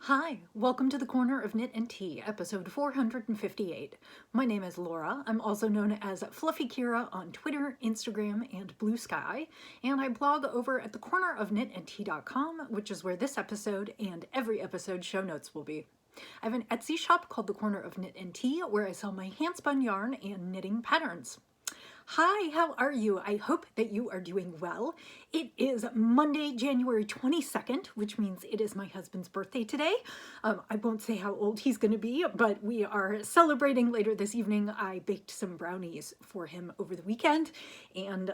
Hi, welcome to the Corner of Knit and Tea, episode 458. My name is Laura. I'm also known as Fluffy Kira on Twitter, Instagram, and Blue Sky, and I blog over at thecornerofknitandtea.com, which is where this episode and every episode show notes will be. I have an Etsy shop called The Corner of Knit and Tea, where I sell my handspun yarn and knitting patterns. Hi, how are you? I hope that you are doing well. It is Monday, January 22nd, which means it is my husband's birthday today. I won't say how old he's going to be, but we are celebrating later this evening. I baked some brownies for him over the weekend, and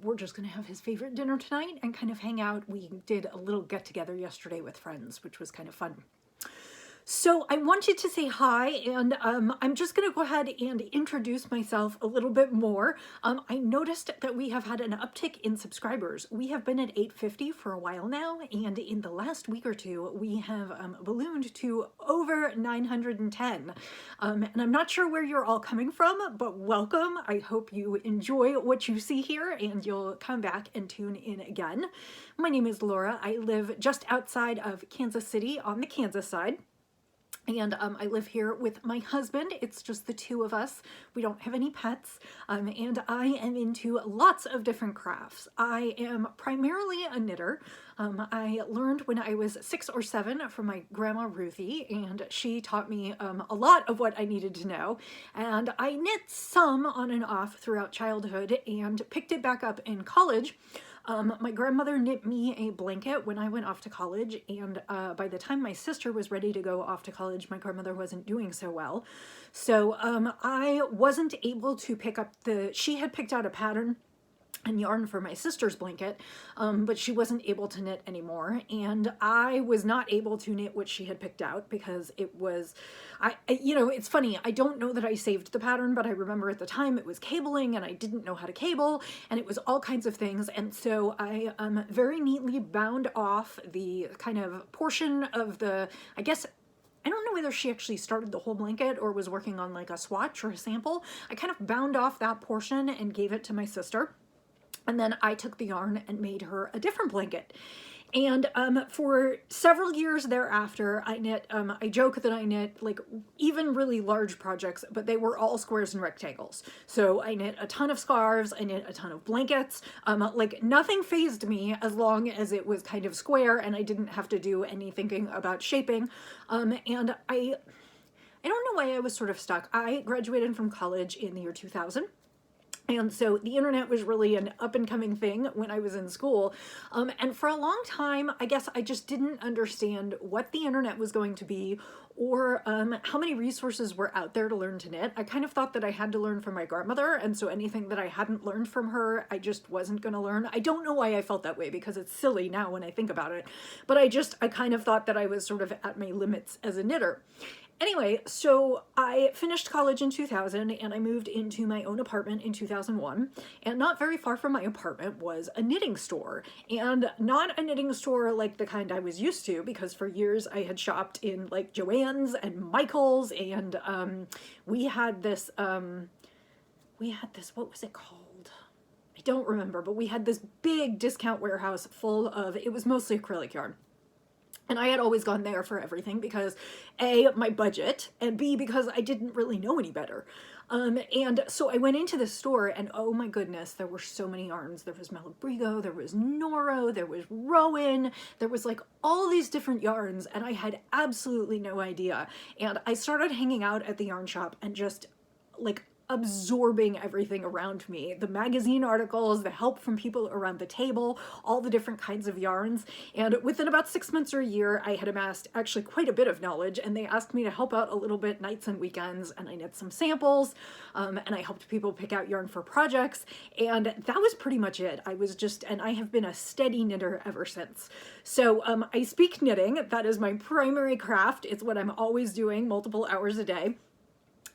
we're just going to have his favorite dinner tonight and kind of hang out. We did a little get-together yesterday with friends, which was kind of fun. So I wanted to say hi, and I'm just going to go ahead and introduce myself a little bit more. I noticed that we have had an uptick in subscribers. We have been at 850 for a while now, and in the last week or two, we have ballooned to over 910. And I'm not sure where you're all coming from, but welcome. I hope you enjoy what you see here, and you'll come back and tune in again. My name is Laura. I live just outside of Kansas City on the Kansas side. And I live here with my husband. It's just the two of us. We don't have any pets. And I am into lots of different crafts. I am primarily a knitter. I learned when I was 6 or 7 from my grandma Ruthie, and she taught me a lot of what I needed to know. And I knit some on and off throughout childhood and picked it back up in college. My grandmother knit me a blanket when I went off to college, and by the time my sister was ready to go off to college, my grandmother wasn't doing so well. So I wasn't able to pick up she had picked out a pattern and yarn for my sister's blanket, but she wasn't able to knit anymore, and I was not able to knit what she had picked out because it was, it's funny, I don't know that I saved the pattern, but I remember at the time it was cabling and I didn't know how to cable, and it was all kinds of things, and so I very neatly bound off the kind of portion of I don't know whether she actually started the whole blanket or was working on like a swatch or a sample. I kind of bound off that portion and gave it to my sister. And then I took the yarn and made her a different blanket. And for several years thereafter, I knit, I joke that I knit like even really large projects, but they were all squares and rectangles. So I knit a ton of scarves, I knit a ton of blankets, like nothing fazed me as long as it was kind of square and I didn't have to do any thinking about shaping. And I don't know why I was sort of stuck. I graduated from college in the year 2000. And so the internet was really an up-and-coming thing when I was in school. And for a long time, I guess I just didn't understand what the internet was going to be or how many resources were out there to learn to knit. I kind of thought that I had to learn from my grandmother, and so anything that I hadn't learned from her, I just wasn't going to learn. I don't know why I felt that way because it's silly now when I think about it, but I kind of thought that I was sort of at my limits as a knitter. Anyway, so I finished college in 2000 and I moved into my own apartment in 2001, and not very far from my apartment was a knitting store, and not a knitting store like the kind I was used to, because for years I had shopped in like Joann's and Michael's, and we had this, what was it called? I don't remember, but we had this big discount warehouse full of, it was mostly acrylic yarn. And I had always gone there for everything because A, my budget, and B, because I didn't really know any better. And so I went into the store and oh my goodness, there were so many yarns. There was Malabrigo, there was Noro, there was Rowan, there was like all these different yarns, and I had absolutely no idea. And I started hanging out at the yarn shop and just like absorbing everything around me. The magazine articles, the help from people around the table, all the different kinds of yarns. And within about 6 months or a year, I had amassed actually quite a bit of knowledge, and they asked me to help out a little bit nights and weekends, and I knit some samples, and I helped people pick out yarn for projects, and that was pretty much it. And I have been a steady knitter ever since. So I speak knitting. That is my primary craft. It's what I'm always doing, multiple hours a day.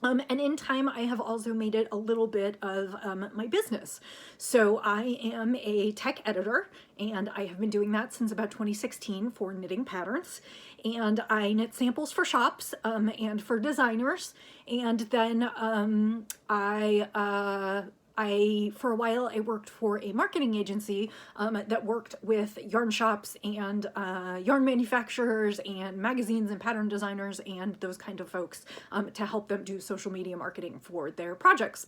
And in time, I have also made it a little bit of my business. So I am a tech editor, and I have been doing that since about 2016 for knitting patterns. And I knit samples for shops and for designers. And then I for a while, I worked for a marketing agency that worked with yarn shops and yarn manufacturers and magazines and pattern designers and those kind of folks to help them do social media marketing for their projects.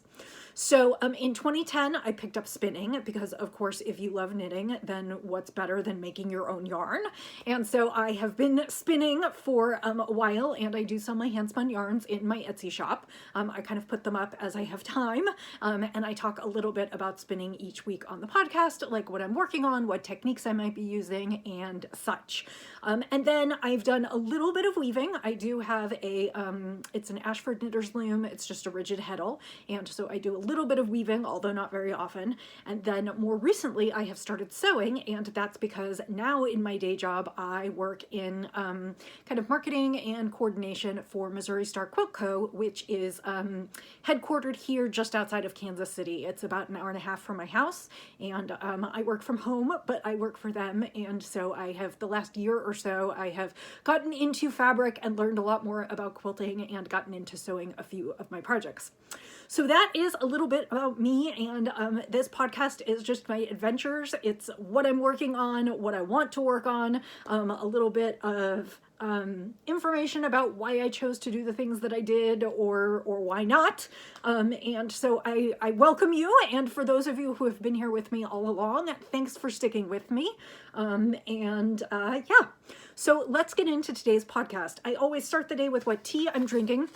So in 2010, I picked up spinning because, of course, if you love knitting, then what's better than making your own yarn? And so I have been spinning for a while, and I do sell my handspun yarns in my Etsy shop. I kind of put them up as I have time, and I talk a little bit about spinning each week on the podcast, like what I'm working on, what techniques I might be using, and such. And then I've done a little bit of weaving. I do have it's an Ashford Knitter's loom. It's just a rigid heddle, and so I do a little bit of weaving, although not very often. And then more recently, I have started sewing, and that's because now in my day job, I work in kind of marketing and coordination for Missouri Star Quilt Co., which is headquartered here just outside of Kansas City. It's about an hour and a half from my house, and I work from home, but I work for them, and so I have, the last year or so, I have gotten into fabric and learned a lot more about quilting and gotten into sewing a few of my projects. So that is a little bit about me, and this podcast is just my adventures. It's what I'm working on, what I want to work on, a little bit of information about why I chose to do the things that I did or why not. And so I welcome you, and for those of you who have been here with me all along, thanks for sticking with me. Yeah, so let's get into today's podcast. I always start the day with what tea I'm drinking.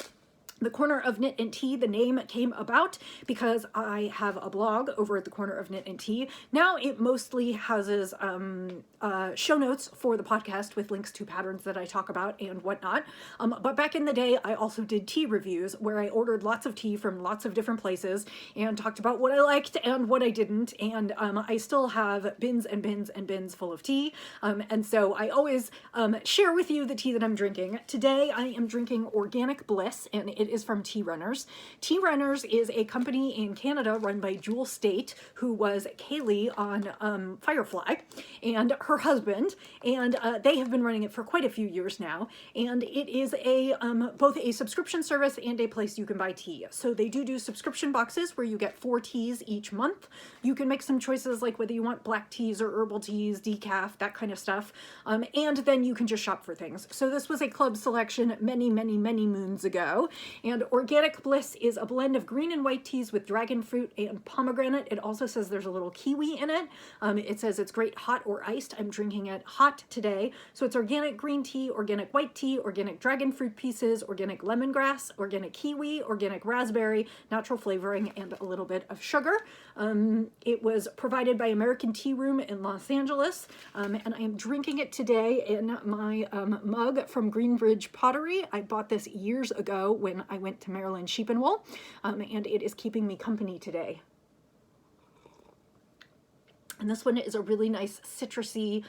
The Corner of Knit and Tea, the name came about because I have a blog over at the Corner of Knit and Tea. Now it mostly houses show notes for the podcast with links to patterns that I talk about and whatnot. But back in the day, I also did tea reviews where I ordered lots of tea from lots of different places and talked about what I liked and what I didn't. And I still have bins and bins and bins full of tea. And so I always share with you the tea that I'm drinking. Today I am drinking Organic Bliss, and it is from Tea Runners. Tea Runners is a company in Canada run by Jewel State, who was Kaylee on Firefly, and her husband, and they have been running it for quite a few years now, and it is a both a subscription service and a place you can buy tea. So they do subscription boxes where you get 4 teas each month. You can make some choices like whether you want black teas or herbal teas, decaf, that kind of stuff, and then you can just shop for things. So this was a club selection many moons ago. And Organic Bliss is a blend of green and white teas with dragon fruit and pomegranate. It also says there's a little kiwi in it. It says it's great hot or iced. I'm drinking it hot today. So it's organic green tea, organic white tea, organic dragon fruit pieces, organic lemongrass, organic kiwi, organic raspberry, natural flavoring, and a little bit of sugar. It was provided by American Tea Room in Los Angeles, and I am drinking it today in my mug from Greenbridge Pottery. I bought this years ago when I went to Maryland Sheep and Wool, and it is keeping me company today. And this one is a really nice citrusy,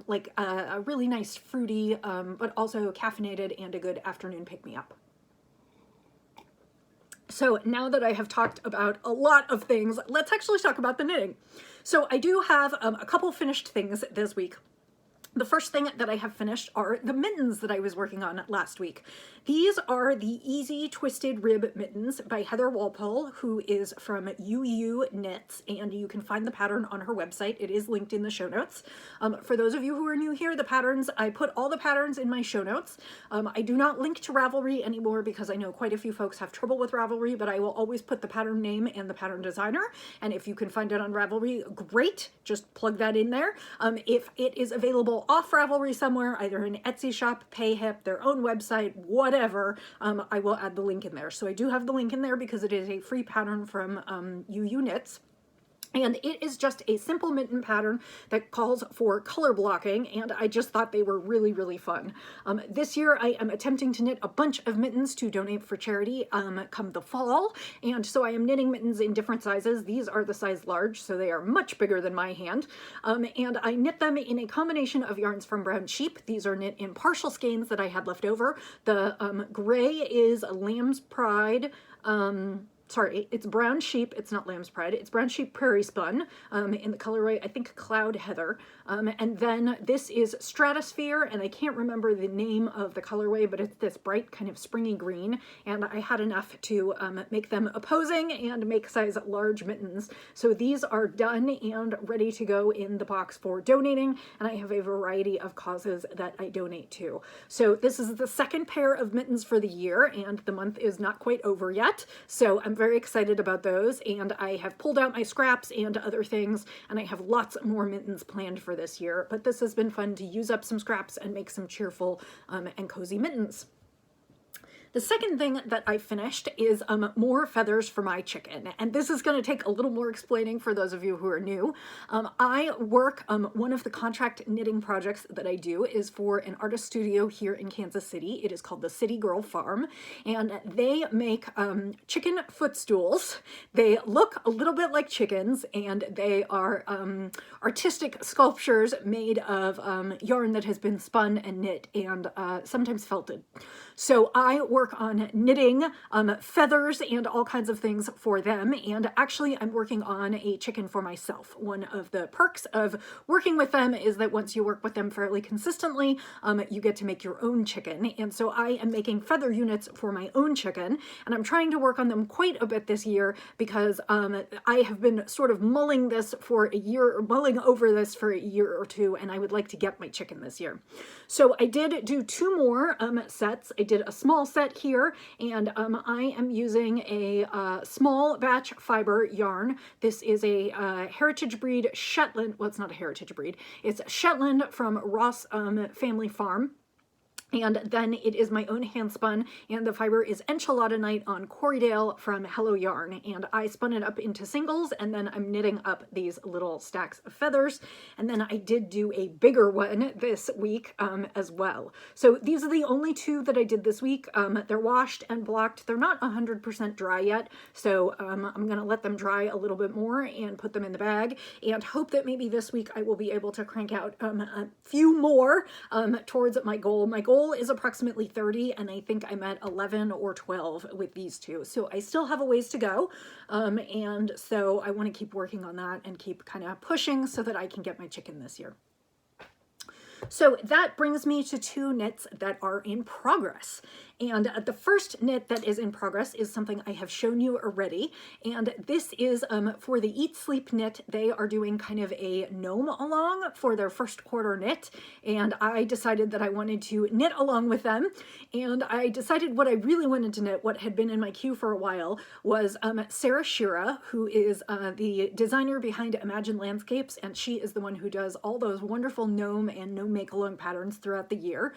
like a really nice fruity, but also caffeinated and a good afternoon pick-me-up. So now that I have talked about a lot of things, let's actually talk about the knitting. So I do have a couple finished things this week. The first thing that I have finished are the mittens that I was working on last week. These are the Easy Twisted Rib Mittens by Heather Walpole, who is from UU Knits, and you can find the pattern on her website. It is linked in the show notes. For those of you who are new here, the patterns, I put all the patterns in my show notes. I do not link to Ravelry anymore because I know quite a few folks have trouble with Ravelry, but I will always put the pattern name and the pattern designer, and if you can find it on Ravelry, great, just plug that in there. If it is available off Ravelry somewhere, either an Etsy shop, Payhip, their own website, whatever, I will add the link in there. So I do have the link in there because it is a free pattern from UU Knits. And it is just a simple mitten pattern that calls for color blocking, and I just thought they were really fun. This year I am attempting to knit a bunch of mittens to donate for charity come the fall, and so I am knitting mittens in different sizes. These are the size large, so they are much bigger than my hand, and I knit them in a combination of yarns from Brown Sheep. These are knit in partial skeins that I had left over. The gray is Lamb's Pride, sorry, it's Brown Sheep. It's not Lamb's Pride. It's Brown Sheep Prairie Spun in the colorway, I think, Cloud Heather. And then this is Stratosphere, and I can't remember the name of the colorway, but it's this bright kind of springy green. And I had enough to make them opposing and make size large mittens. So these are done and ready to go in the box for donating. And I have a variety of causes that I donate to. So this is the second pair of mittens for the year, and the month is not quite over yet. So I'm very excited about those, and I have pulled out my scraps and other things, and I have lots more mittens planned for this year, but this has been fun to use up some scraps and make some cheerful and cozy mittens. The second thing that I finished is more feathers for my chicken, and this is going to take a little more explaining for those of you who are new. I work, one of the contract knitting projects that I do is for an artist studio here in Kansas City. It is called the City Girl Farm, and they make chicken footstools. They look a little bit like chickens, and they are artistic sculptures made of yarn that has been spun and knit and sometimes felted. So I work on knitting feathers and all kinds of things for them, and actually I'm working on a chicken for myself. One of the perks of working with them is that once you work with them fairly consistently, you get to make your own chicken, and so I am making feather units for my own chicken, and I'm trying to work on them quite a bit this year because I have been sort of mulling over this for a year or two, and I would like to get my chicken this year. So I did do two more sets. I did a small set here, and I am using a small batch fiber yarn. This is a heritage breed Shetland, well, it's not a heritage breed, it's Shetland from Ross Family Farm. And then it is my own hand spun, and the fiber is Enchilada Night on Corriedale from Hello Yarn. And I spun it up into singles, and then I'm knitting up these little stacks of feathers. And then I did do a bigger one this week as well. So these are the only two that I did this week. They're washed and blocked. They're not 100% dry yet, so I'm gonna let them dry a little bit more and put them in the bag, and hope that maybe this week I will be able to crank out a few more towards my goal. My goal is approximately 30, and I think I'm at 11 or 12 with these two. So I still have a ways to go. And so I want to keep working on that and keep kind of pushing so that I can get my chicken this year. So that brings me to two knits that are in progress. And the first knit that is in progress is something I have shown you already. And this is for the Eat Sleep knit. They are doing kind of a gnome along for their first quarter knit. And I decided that I wanted to knit along with them. And I decided what I really wanted to knit, what had been in my queue for a while, was Sarah Shira, who is the designer behind Imagine Landscapes. And she is the one who does all those wonderful gnome and gnome make-along patterns throughout the year.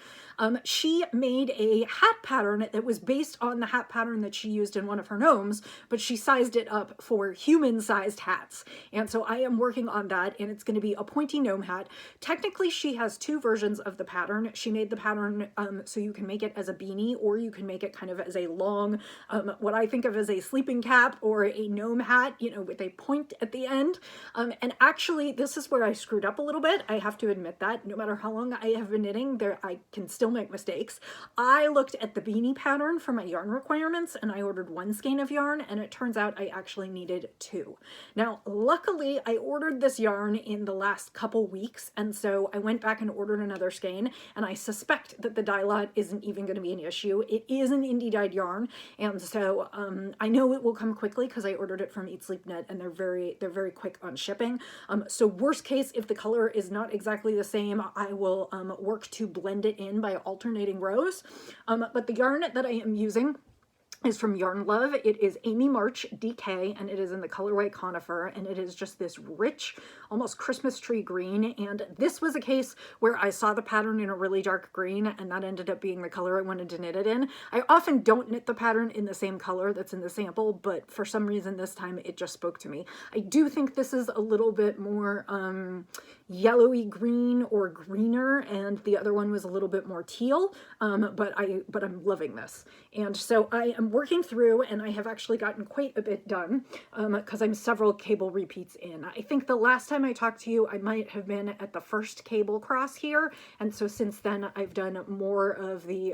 She made a hat pattern that was based on the hat pattern that she used in one of her gnomes, but she sized it up for human-sized hats. And so I am working on that, and it's going to be a pointy gnome hat. Technically, she has two versions of the pattern. She made the pattern so you can make it as a beanie, or you can make it kind of as a long, what I think of as a sleeping cap or a gnome hat, you know, with a point at the end. And actually, this is where I screwed up a little bit. I have to admit that. No matter how long I have been knitting, I can still make mistakes. I looked at the beanie pattern for my yarn requirements, and I ordered one skein of yarn, and it turns out I actually needed two. Now, luckily, I ordered this yarn in the last couple weeks, and so I went back and ordered another skein, and I suspect that the dye lot isn't even going to be an issue. It is an indie dyed yarn, and so I know it will come quickly because I ordered it from Eat Sleep Knit, and they're very quick on shipping. So worst case, if the color is not exactly the same, I will work to blend it in by alternating rows. But the yarn that I am using is from Yarn Love. It is Amy March DK, and it is in the colorway Conifer, and it is just this rich, almost Christmas tree green. And this was a case where I saw the pattern in a really dark green, and that ended up being the color I wanted to knit it in. I often don't knit the pattern in the same color that's in the sample, but for some reason this time it just spoke to me. I do think this is a little bit more yellowy green or greener, and the other one was a little bit more teal, but I'm loving this. And so I am working through, and I have actually gotten quite a bit done because I'm several cable repeats in. I think the last time I talked to you, I might have been at the first cable cross here, and so since then I've done more of the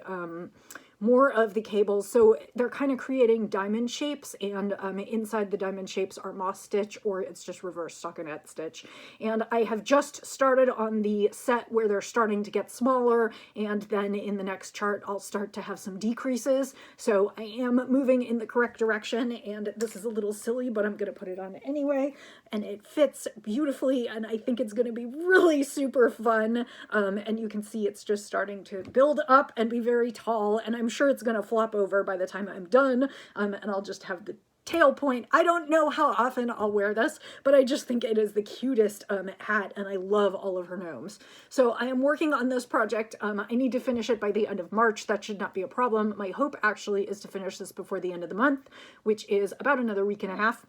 more of the cables. So they're kind of creating diamond shapes, and inside the diamond shapes are moss stitch, or it's just reverse stockinette stitch. And I have just started on the set where they're starting to get smaller, and then in the next chart I'll start to have some decreases. So I am moving in the correct direction, and this is a little silly, but I'm going to put it on anyway, and it fits beautifully, and I think it's going to be really super fun. And you can see it's just starting to build up and be very tall, and I'm sure it's going to flop over by the time I'm done, and I'll just have the tail point. I don't know how often I'll wear this, but I just think it is the cutest hat, and I love all of her gnomes. So I am working on this project. I need to finish it by the end of March. That should not be a problem. My hope actually is to finish this before the end of the month, which is about another week and a half.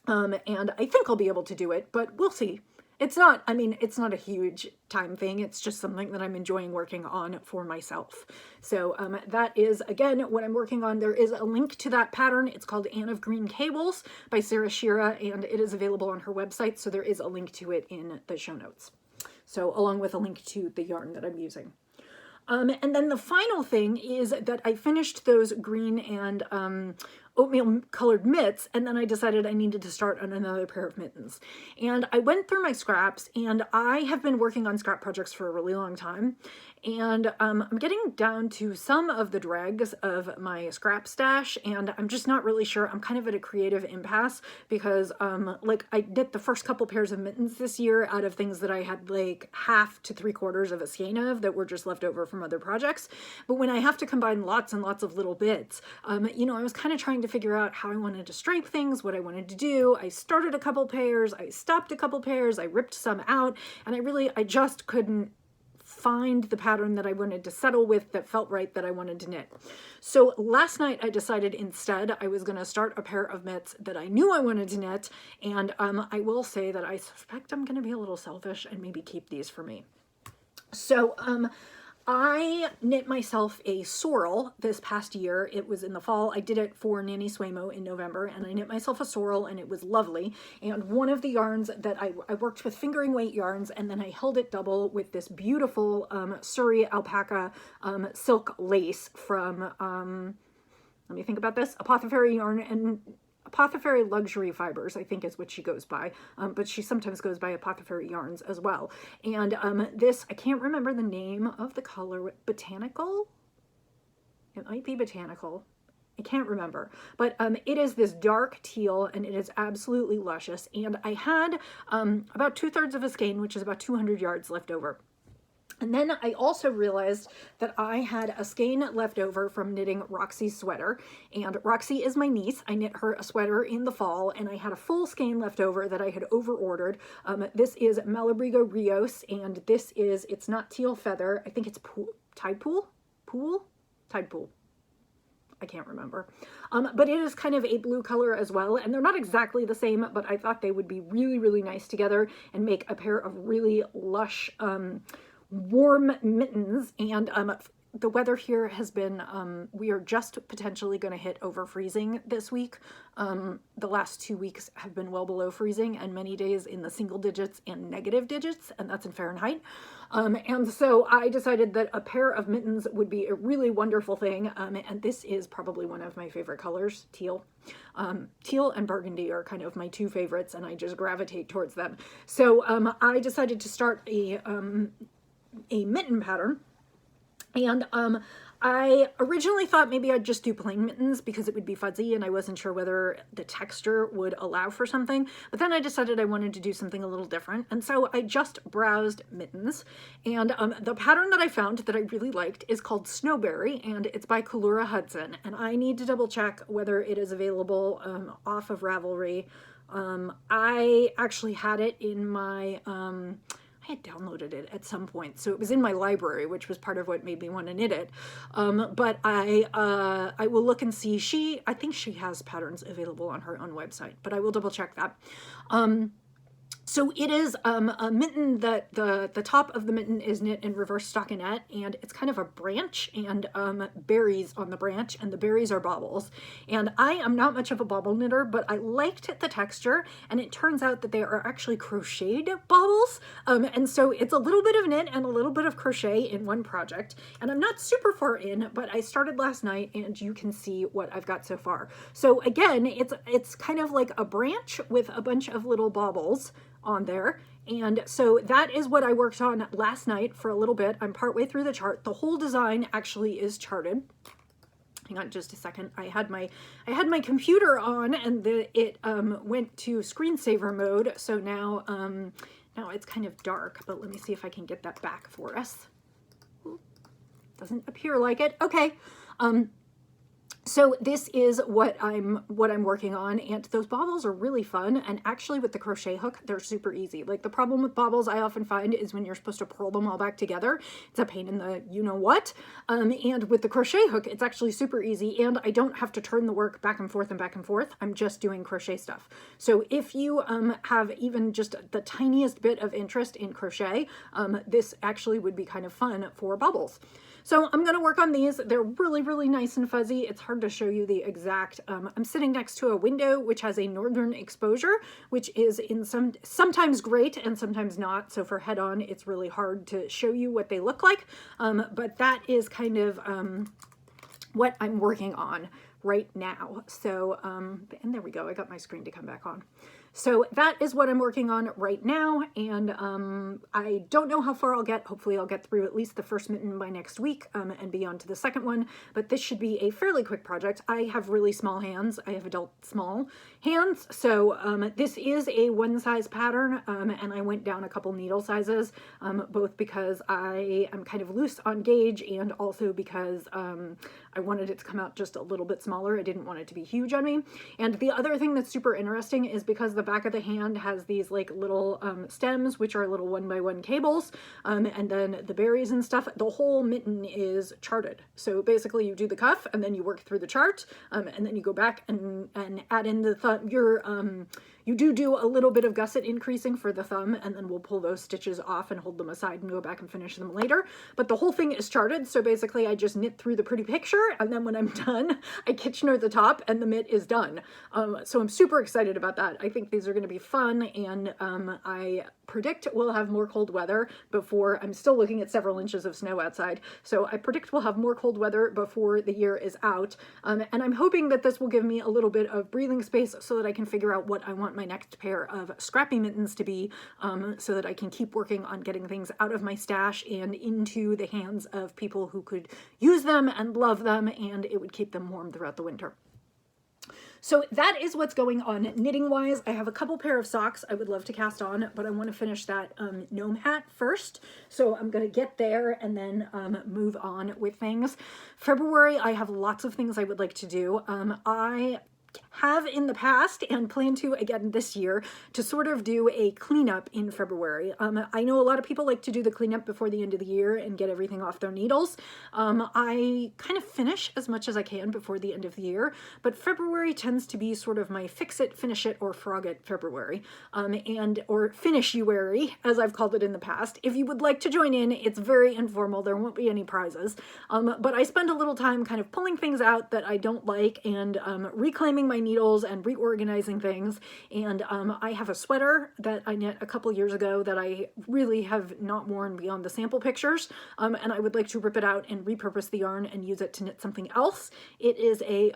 And I think I'll be able to do it, but we'll see. It's not, I mean, it's not a huge time thing. It's just something that I'm enjoying working on for myself. So that is, again, what I'm working on. There is a link to that pattern. It's called Anne of Green Cables by Sarah Shira, and it is available on her website. So there is a link to it in the show notes. So along with a link to the yarn that I'm using. And then the final thing is that I finished those green and oatmeal colored mitts, and then I decided I needed to start on another pair of mittens. And I went through my scraps, and I have been working on scrap projects for a really long time, and I'm getting down to some of the dregs of my scrap stash, and I'm just not really sure. I'm kind of at a creative impasse because like I did the first couple pairs of mittens this year out of things that I had like half to 3/4 of a skein of that were just left over from other projects. But when I have to combine lots and lots of little bits, you know, I was kind of trying to figure out how I wanted to stripe things, what I wanted to do. I started a couple pairs, I stopped a couple pairs, I ripped some out, and I just couldn't find the pattern that I wanted to settle with that felt right, that I wanted to knit. So last night I decided instead I was going to start a pair of mitts that I knew I wanted to knit, and I will say that I suspect I'm going to be a little selfish and maybe keep these for me. So I knit myself a sorrel this past year. It was in the fall. I did it for Nanny Swaymo in November, and I knit myself a sorrel, and it was lovely. And one of the yarns that I worked with fingering weight yarns, and then I held it double with this beautiful Surrey alpaca silk lace from, let me think about this, Apothecary Yarn and Apothecary Luxury Fibers, I think is what she goes by, but she sometimes goes by Apothecary Yarns as well. And this, I can't remember the name of the color, Botanical? It might be Botanical. I can't remember, but it is this dark teal, and it is absolutely luscious. And I had about 2/3 of a skein, which is about 200 yards left over. And then I also realized that I had a skein left over from knitting Roxy's sweater, and Roxy is my niece. I knit her a sweater in the fall, and I had a full skein left over that I had over-ordered. This is Malabrigo Rios, and this is, it's not teal feather, I think it's Tide Pool? Tide Pool. I can't remember. But it is kind of a blue color as well, and they're not exactly the same, but I thought they would be really, really nice together and make a pair of really lush, warm mittens. And the weather here has been, we are just potentially going to hit over freezing this week. The last 2 weeks have been well below freezing, and many days in the single digits and negative digits, and that's in Fahrenheit. And so I decided that a pair of mittens would be a really wonderful thing, and this is probably one of my favorite colors, teal. Teal and burgundy are kind of my two favorites, and I just gravitate towards them. So I decided to start a mitten pattern, and I originally thought maybe I'd just do plain mittens because it would be fuzzy, and I wasn't sure whether the texture would allow for something, but then I decided I wanted to do something a little different, and so I just browsed mittens, and the pattern that I found that I really liked is called Snowberry, and it's by Kalura Hudson, and I need to double check whether it is available off of Ravelry. I actually had it in my I had downloaded it at some point, so it was in my library, which was part of what made me want to knit it. But I will look and see. I think she has patterns available on her own website, but I will double check that. So it is a mitten that the top of the mitten is knit in reverse stockinette, and it's kind of a branch and berries on the branch, and the berries are baubles. And I am not much of a bauble knitter, but I liked the texture, and it turns out that they are actually crocheted baubles. And so it's a little bit of knit and a little bit of crochet in one project. And I'm not super far in, but I started last night, and you can see what I've got so far. So again, it's kind of like a branch with a bunch of little baubles on there. And so that is what I worked on last night for a little bit. I'm partway through the chart. The whole design actually is charted. Hang on just a second. I had my computer on, and it went to screensaver mode. So now now it's kind of dark, but let me see if I can get that back for us. Doesn't appear like it. Okay. So this is what I'm working on, and those baubles are really fun, and actually with the crochet hook, they're super easy. Like, the problem with baubles I often find is when you're supposed to purl them all back together, it's a pain in the you-know-what, and with the crochet hook, it's actually super easy, and I don't have to turn the work back and forth and back and forth. I'm just doing crochet stuff. So if you have even just the tiniest bit of interest in crochet, this actually would be kind of fun for baubles. So I'm going to work on these. They're really, really nice and fuzzy. It's hard to show you the exact, I'm sitting next to a window which has a northern exposure, which is in sometimes great and sometimes not. So for head-on, it's really hard to show you what they look like. But that is kind of what I'm working on right now. So, and there we go. I got my screen to come back on. So that is what I'm working on right now, and I don't know how far I'll get. Hopefully I'll get through at least the first mitten by next week and be on to the second one, but this should be a fairly quick project. I have really small hands. I have adult small hands, so this is a one-size pattern, and I went down a couple needle sizes, both because I am kind of loose on gauge and also because I wanted it to come out just a little bit smaller. I didn't want it to be huge on me. And the other thing that's super interesting is because the back of the hand has these like little stems, which are little 1x1 cables, and then the berries and stuff, the whole mitten is charted. So basically you do the cuff and then you work through the chart, and then you go back and add in the thumb. You do a little bit of gusset increasing for the thumb, and then we'll pull those stitches off and hold them aside and go back and finish them later. But the whole thing is charted, so basically I just knit through the pretty picture, and then when I'm done, I Kitchener the top, and the mitt is done. So I'm super excited about that. I think these are going to be fun, and I predict we'll have more cold weather before, I'm still looking at several inches of snow outside, so I predict we'll have more cold weather before the year is out, and I'm hoping that this will give me a little bit of breathing space so that I can figure out what I want my next pair of scrappy mittens to be, so that I can keep working on getting things out of my stash and into the hands of people who could use them and love them, and it would keep them warm throughout the winter. So that is what's going on knitting wise. I have a couple pair of socks I would love to cast on, but I want to finish that gnome hat first. So I'm going to get there and then move on with things. February, I have lots of things I would like to do. I have in the past and plan to again this year to sort of do a cleanup in February. I know a lot of people like to do the cleanup before the end of the year and get everything off their needles. I kind of finish as much as I can before the end of the year, but February tends to be sort of my fix it, finish it, or frog it February, or finish-uary, as I've called it in the past. If you would like to join in, it's very informal. There won't be any prizes, but I spend a little time kind of pulling things out that I don't like and reclaiming my needles and reorganizing things. And I have a sweater that I knit a couple years ago that I really have not worn beyond the sample pictures, and I would like to rip it out and repurpose the yarn and use it to knit something else. It is a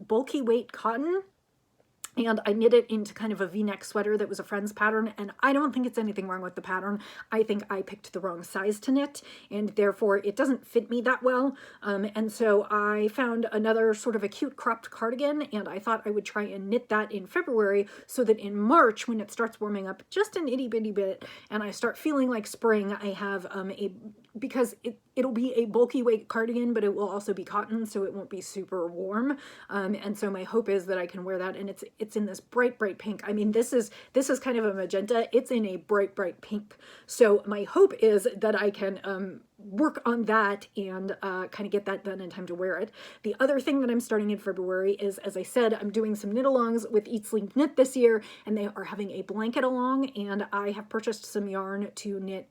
bulky weight cotton, and I knit it into kind of a V-neck sweater that was a friend's pattern, and I don't think it's anything wrong with the pattern. I think I picked the wrong size to knit, and therefore it doesn't fit me that well. And so I found another sort of a cute cropped cardigan, and I thought I would try and knit that in February so that in March, when it starts warming up just an itty bitty bit, and I start feeling like spring, I have a because it'll be a bulky weight cardigan, but it will also be cotton, so it won't be super warm. And so my hope is that I can wear that, and it's in this bright pink. I mean, this is kind of a magenta. It's in a bright pink. So my hope is that I can work on that and kind of get that done in time to wear it. The other thing that I'm starting in February is, as I said, I'm doing some knit alongs with Eat Sleep Knit this year, and they are having a blanket along, and I have purchased some yarn to knit.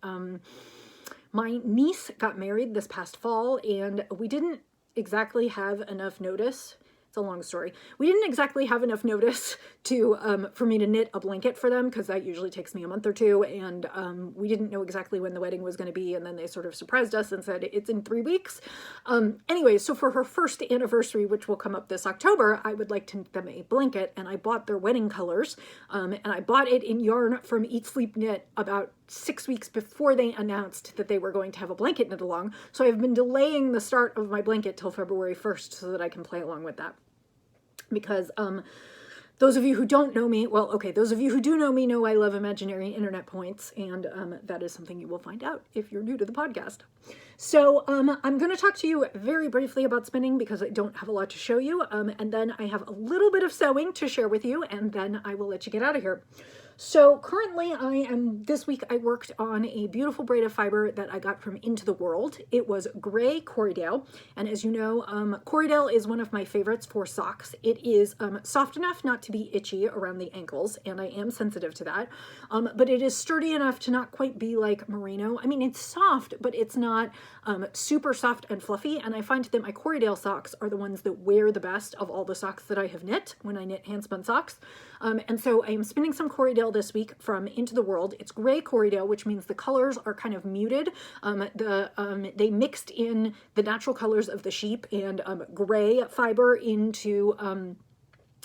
My niece got married this past fall, and we didn't exactly have enough notice. It's a long story. We didn't exactly have enough notice to for me to knit a blanket for them, because that usually takes me a month or two, and we didn't know exactly when the wedding was going to be, and then they sort of surprised us and said it's in 3 weeks. Anyway, so for her first anniversary, which will come up this October, I would like to knit them a blanket, and I bought their wedding colors, and I bought it in yarn from Eat Sleep Knit about 6 weeks before they announced that they were going to have a blanket knit along. So I've been delaying the start of my blanket till February 1st so that I can play along with that. Because those of you who don't know me, well, okay, those of you who do know me know I love imaginary internet points, and that is something you will find out if you're new to the podcast. So I'm going to talk to you very briefly about spinning because I don't have a lot to show you, and then I have a little bit of sewing to share with you, and then I will let you get out of here. So currently this week I worked on a beautiful braid of fiber that I got from Into the World. It was gray Corriedale, and as you know, Corriedale is one of my favorites for socks. It is soft enough not to be itchy around the ankles, and I am sensitive to that, but it is sturdy enough to not quite be like merino. I mean, it's soft, but it's not super soft and fluffy, and I find that my Corriedale socks are the ones that wear the best of all the socks that I have knit when I knit handspun socks. And so I am spinning some Corriedale this week from Into the World. It's gray Corriedale, which means the colors are kind of muted. They mixed in the natural colors of the sheep and gray fiber into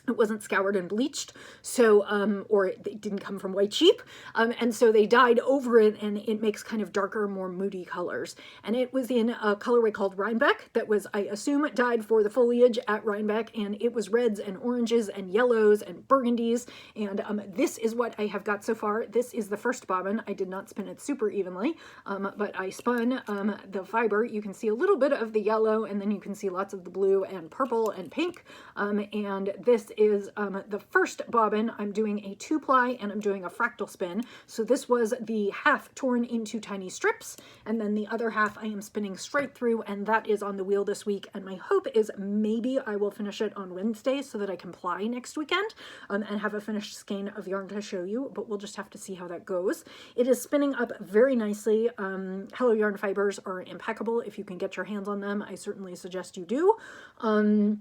it wasn't scoured and bleached, so or it didn't come from white sheep, and so they dyed over it, and it makes kind of darker, more moody colors. And it was in a colorway called Rhinebeck that was, I assume, dyed for the foliage at Rhinebeck, and it was reds and oranges and yellows and burgundies. And this is what I have got so far. This is the first bobbin. I did not spin it super evenly, but I spun the fiber. You can see a little bit of the yellow, and then you can see lots of the blue and purple and pink, and this is the first bobbin. I'm doing a 2-ply and I'm doing a fractal spin. So this was the half torn into tiny strips, and then the other half I am spinning straight through, and that is on the wheel this week. And my hope is maybe I will finish it on Wednesday so that I can ply next weekend and have a finished skein of yarn to show you, but we'll just have to see how that goes. It is spinning up very nicely. Hello Yarn fibers are impeccable. If you can get your hands on them, I certainly suggest you do. And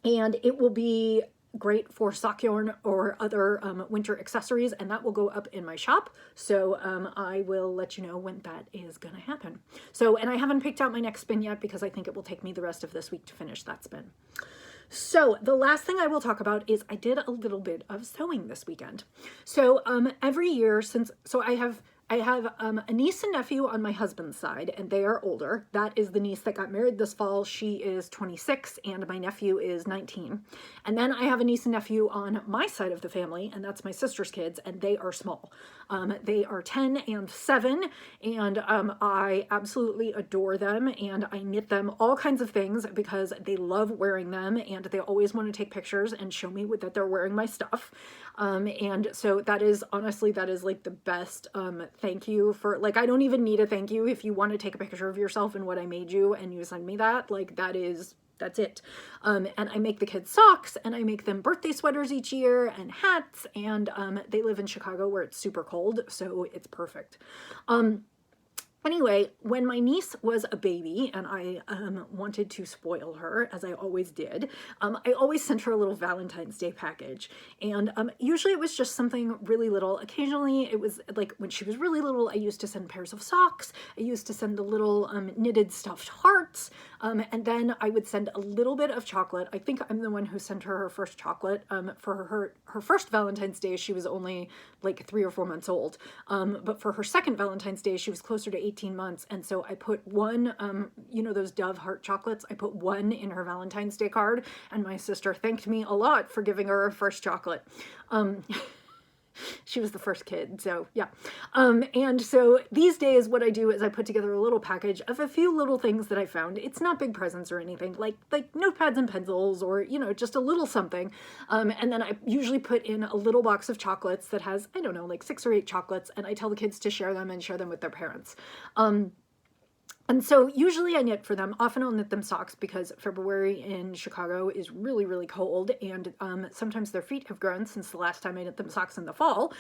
it will be great for sock yarn or other winter accessories, and that will go up in my shop. So I will let you know when that is going to happen. So, and I haven't picked out my next spin yet because I think it will take me the rest of this week to finish that spin. So the last thing I will talk about is I did a little bit of sewing this weekend. So every year I have a niece and nephew on my husband's side, and they are older. That is the niece that got married this fall. She is 26, and my nephew is 19. And then I have a niece and nephew on my side of the family, and that's my sister's kids, and they are small. They are 10 and 7, and I absolutely adore them, and I knit them all kinds of things because they love wearing them, and they always want to take pictures and show me that they're wearing my stuff. And so that is, honestly, that is like the best thank you for, like, I don't even need a thank you. If you want to take a picture of yourself and what I made you and you send me that, like, that's it. And I make the kids socks, and I make them birthday sweaters each year and hats, and they live in Chicago where it's super cold, so it's perfect. Anyway, when my niece was a baby and I wanted to spoil her, as I always did, I always sent her a little Valentine's Day package. And usually it was just something really little. Occasionally it was like when she was really little, I used to send pairs of socks. I used to send the little knitted stuffed hearts. And then I would send a little bit of chocolate. I think I'm the one who sent her first chocolate. For her first Valentine's Day, she was only like 3 or 4 months old. But for her second Valentine's Day, she was closer to 18 months. And so I put one, you know, those Dove heart chocolates, I put one in her Valentine's Day card, and my sister thanked me a lot for giving her her first chocolate. She was the first kid, so yeah. And so these days what I do is I put together a little package of a few little things that I found. It's not big presents or anything, like notepads and pencils, or just a little something. And then I usually put in a little box of chocolates that has, I don't know, like 6 or 8 chocolates, and I tell the kids to share them and share them with their parents. And so usually I knit for them. Often I'll knit them socks because February in Chicago is really, really cold, and sometimes their feet have grown since the last time I knit them socks in the fall.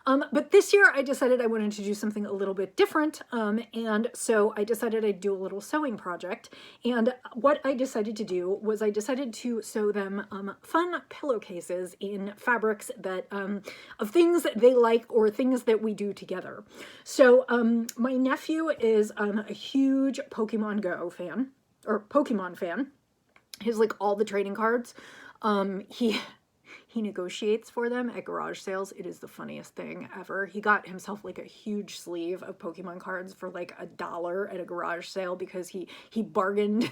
But this year I decided I wanted to do something a little bit different, and so I decided I'd do a little sewing project. And what I decided to do was I decided to sew them fun pillowcases in fabrics that of things that they like or things that we do together. So my nephew is a huge Pokemon Go fan, or Pokemon fan. He has like all the trading cards. He negotiates for them at garage sales. It is the funniest thing ever. He got himself like a huge sleeve of Pokemon cards for like $1 at a garage sale because he bargained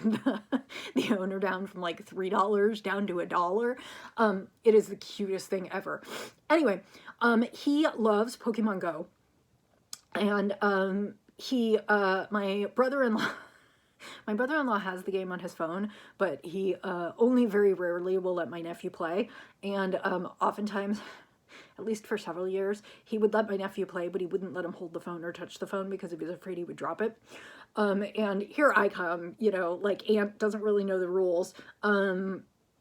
the owner down from like $3 down to $1. It is the cutest thing ever. Anyway, he loves Pokemon Go. And my brother-in-law has the game on his phone, but he only very rarely will let my nephew play. And oftentimes, at least for several years, he would let my nephew play, but he wouldn't let him hold the phone or touch the phone because he was afraid he would drop it. And here I come, like Aunt doesn't really know the rules.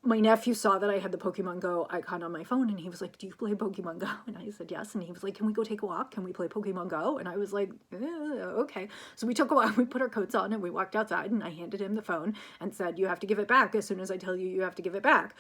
My nephew saw that I had the Pokemon Go icon on my phone, and he was like, "Do you play Pokemon Go?" And I said, "Yes." And he was like, "Can we go take a walk? Can we play Pokemon Go?" And I was like, okay. So we took a walk, we put our coats on, and we walked outside, and I handed him the phone and said, "You have to give it back as soon as I tell you you have to give it back."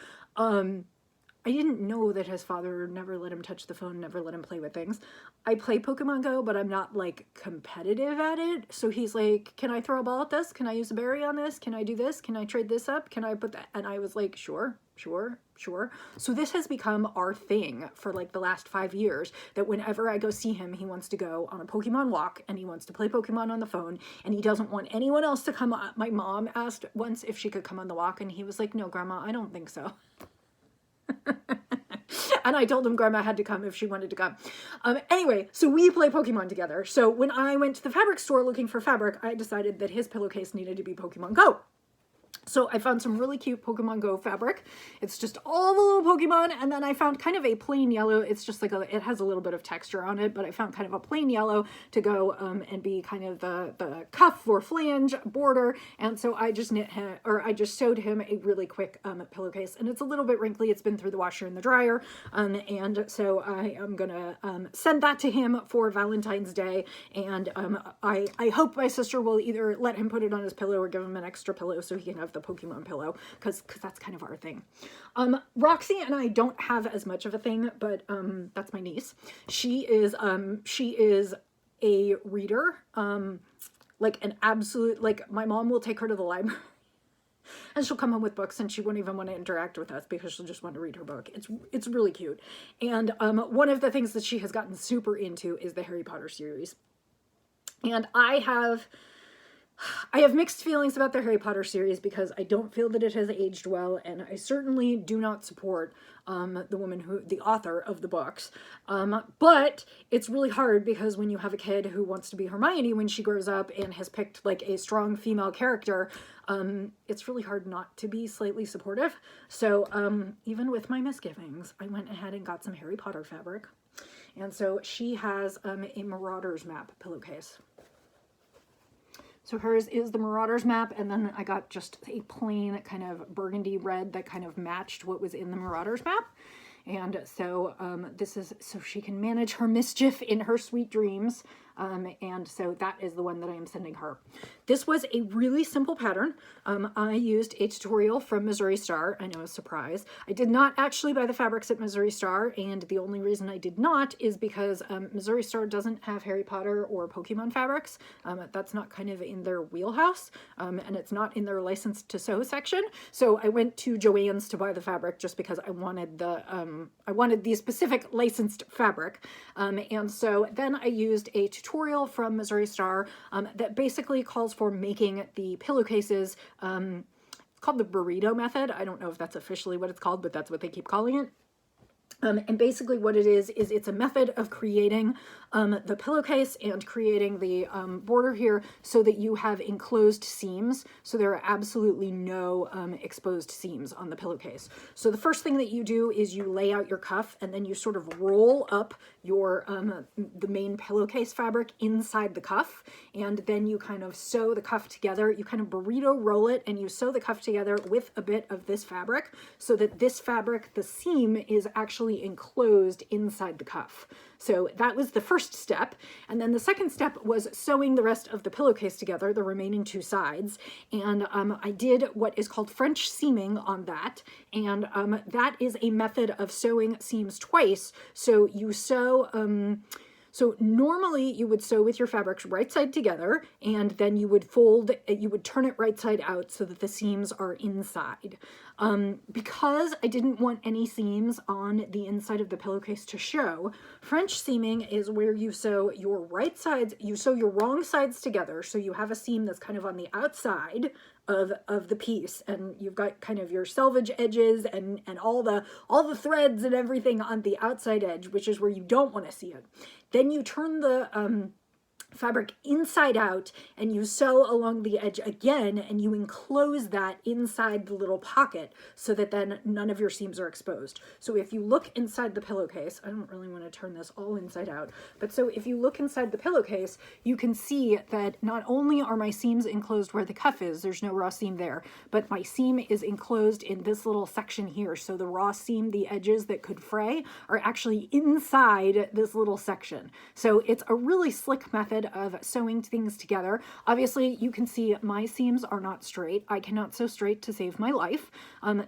I didn't know that his father never let him touch the phone, never let him play with things. I play Pokemon Go, but I'm not like competitive at it. So he's like, "Can I throw a ball at this? Can I use a berry on this? Can I do this? Can I trade this up? Can I put that?" And I was like, sure. So this has become our thing for like the last 5 years, that whenever I go see him, he wants to go on a Pokemon walk and he wants to play Pokemon on the phone, and he doesn't want anyone else to come. My mom asked once if she could come on the walk, and he was like, "No, Grandma, I don't think so." And I told him Grandma had to come if she wanted to come. Anyway, so we play Pokemon together. So when I went to the fabric store looking for fabric, I decided that his pillowcase needed to be Pokemon Go. So I found some really cute Pokemon Go fabric. It's just all the little Pokemon, and then I found kind of a plain yellow. It's just like it has a little bit of texture on it, but I found kind of a plain yellow to go and be kind of the cuff or flange border. And so I just sewed him a really quick pillowcase, and it's a little bit wrinkly. It's been through the washer and the dryer, and so I am gonna send that to him for Valentine's Day. And I hope my sister will either let him put it on his pillow or give him an extra pillow so he can have the Pokemon pillow, because that's kind of our thing. Roxy and I don't have as much of a thing, but that's my niece. She is a reader, like an absolute, like my mom will take her to the library and she'll come home with books, and she won't even want to interact with us because she'll just want to read her book. It's really cute. And one of the things that she has gotten super into is the Harry Potter series. And I have mixed feelings about the Harry Potter series because I don't feel that it has aged well, and I certainly do not support the author of the books. But it's really hard because when you have a kid who wants to be Hermione when she grows up and has picked like a strong female character, it's really hard not to be slightly supportive. So even with my misgivings, I went ahead and got some Harry Potter fabric. And so she has a Marauders map pillowcase. So hers is the Marauders map, and then I got just a plain kind of burgundy red that kind of matched what was in the Marauders map. And so this is so she can manage her mischief in her sweet dreams. And so that is the one that I am sending her. This was a really simple pattern. I used a tutorial from Missouri Star. I know, a surprise. I did not actually buy the fabrics at Missouri Star, and the only reason I did not is because Missouri Star doesn't have Harry Potter or Pokemon fabrics. That's not kind of in their wheelhouse, and it's not in their licensed to sew section. So I went to Joann's to buy the fabric just because I wanted the specific licensed fabric. And so then I used a tutorial from Missouri Star that basically calls for making the pillowcases. It's called the burrito method. I don't know if that's officially what it's called, but that's what they keep calling it. And basically what it is it's a method of creating the pillowcase and creating the border here so that you have enclosed seams. So there are absolutely no exposed seams on the pillowcase. So the first thing that you do is you lay out your cuff, and then you sort of roll up your the main pillowcase fabric inside the cuff, and then you kind of sew the cuff together. You kind of burrito roll it, and you sew the cuff together with a bit of this fabric so that this fabric, the seam, is actually enclosed inside the cuff. So that was the first step. And then the second step was sewing the rest of the pillowcase together, the remaining two sides. And I did what is called French seaming on that. And that is a method of sewing seams twice. So you sew, so normally you would sew with your fabrics right side together, and then you would fold, you would turn it right side out so that the seams are inside. Because I didn't want any seams on the inside of the pillowcase to show, French seaming is where you sew your right sides, you sew your wrong sides together, so you have a seam that's kind of on the outside of the piece, and you've got kind of your selvage edges and all the threads and everything on the outside edge, which is where you don't want to see it. Then you turn the fabric inside out and you sew along the edge again, and you enclose that inside the little pocket so that then none of your seams are exposed. So if you look inside the pillowcase, I don't really want to turn this all inside out, but so if you look inside the pillowcase, you can see that not only are my seams enclosed where the cuff is, there's no raw seam there, but my seam is enclosed in this little section here. So the raw seam, the edges that could fray, are actually inside this little section. So it's a really slick method of sewing things together. Obviously, you can see my seams are not straight. I cannot sew straight to save my life.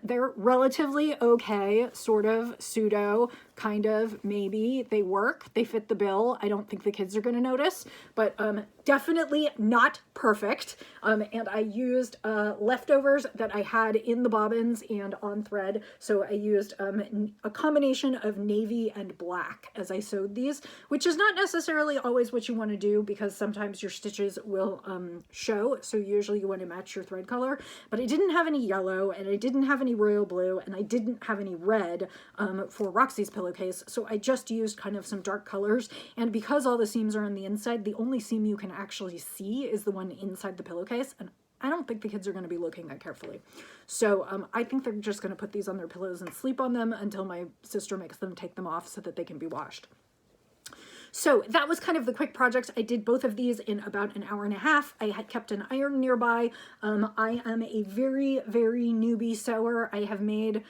They're relatively okay, sort of, pseudo, kind of, maybe. They work. They fit the bill. I don't think the kids are going to notice, but definitely not perfect. And I used leftovers that I had in the bobbins and on thread. So I used a combination of navy and black as I sewed these, which is not necessarily always what you want to do because sometimes your stitches will show. So usually you want to match your thread color, but I didn't have any yellow, and I didn't have any royal blue, and I didn't have any red for Roxy's pillowcase. So I just used kind of some dark colors. And because all the seams are on the inside, the only seam you can actually see is the one inside the pillowcase, and I don't think the kids are going to be looking that carefully. So I think they're just going to put these on their pillows and sleep on them until my sister makes them take them off so that they can be washed. So that was kind of the quick projects. I did both of these in about an hour and a half. I had kept an iron nearby. I am a very, very newbie sewer. I've made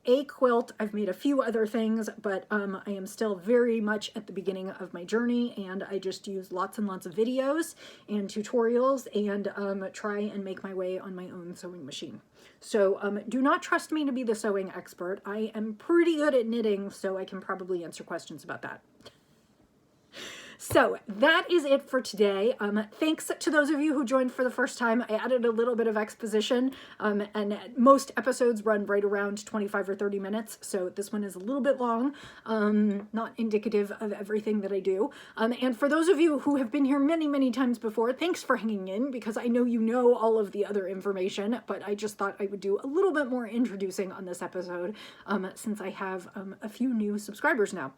a quilt, I've made a few other things, but I am still very much at the beginning of my journey, and I just use lots and lots of videos and tutorials and try and make my way on my own sewing machine. So do not trust me to be the sewing expert. I am pretty good at knitting, so I can probably answer questions about that. So that is it for today. Thanks to those of you who joined for the first time. I added a little bit of exposition, and most episodes run right around 25 or 30 minutes, so this one is a little bit long, not indicative of everything that I do. And for those of you who have been here many, many times before, thanks for hanging in, because I know you know all of the other information, but I just thought I would do a little bit more introducing on this episode, since I have a few new subscribers now.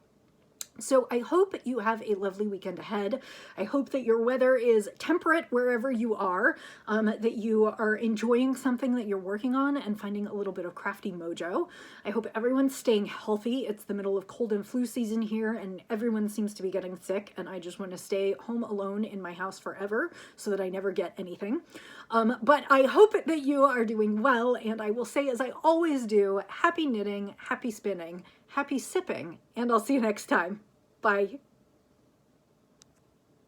So I hope you have a lovely weekend ahead. I hope that your weather is temperate wherever you are, that you are enjoying something that you're working on and finding a little bit of crafty mojo. I hope everyone's staying healthy. It's the middle of cold and flu season here, and everyone seems to be getting sick, and I just want to stay home alone in my house forever so that I never get anything. But I hope that you are doing well, and I will say, as I always do, happy knitting, happy spinning, happy sipping, and I'll see you next time. Bye.